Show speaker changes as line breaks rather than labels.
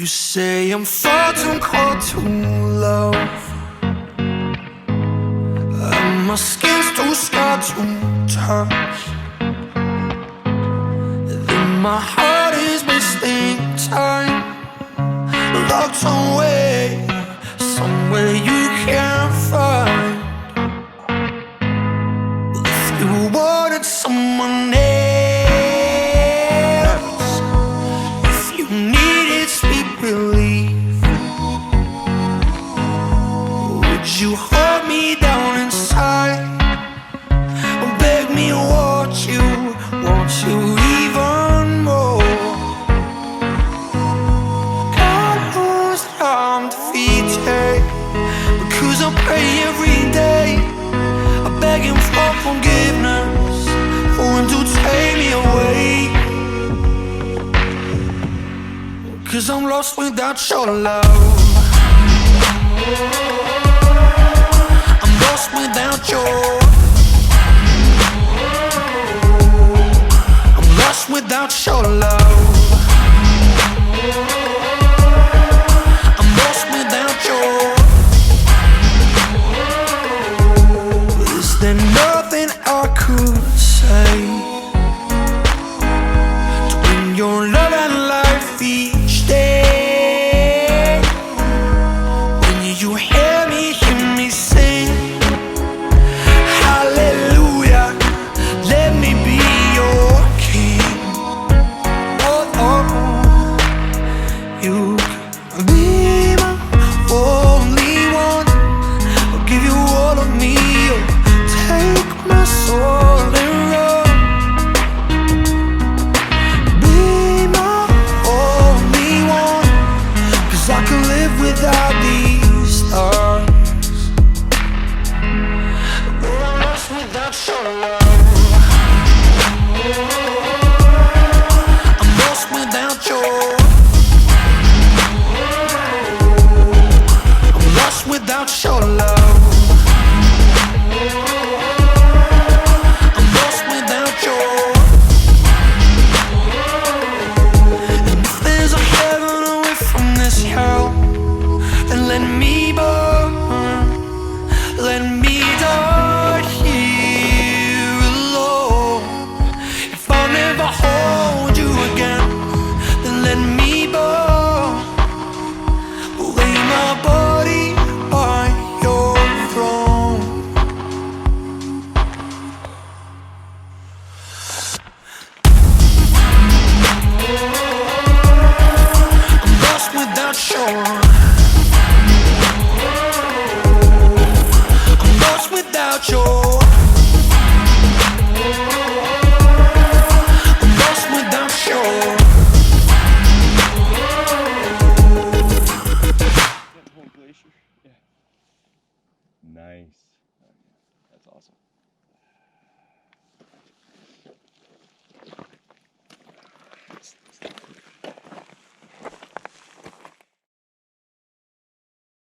You say I'm far too cold to love, and my skin's too scarred to touch. Then my heart is wasting time, locked away somewhere you can't find. If you wanted someone else, if you needed sweet relief, would you hold me down inside or beg me want you even more? God knows I'm defeated, because I pray every day, I beg him for forgiveness, for him to take me away. Cause I'm lost without your love, I'm lost without your, I'm lost without your love, I'm lost without your. Is there nothing I could say to bring your love and life each day? When you hear me sing hallelujah, let me be your king. Oh, oh, you can be my only one. I'll give you all of me, oh, take my soul and run. Be my only one, cause I can live without these stars. But I'm lost without your love, I'm lost without your, I'm lost without your love, I'm lost without your. And if there's a heaven away from this hell, then let me burn, let me die here alone. If I'll never hold you again, then let me burn, lay my body by your throne. I'm lost without your, I'm lost without your, I'm lost without your.
Hoh Glacier. Yeah. Nice. That's awesome.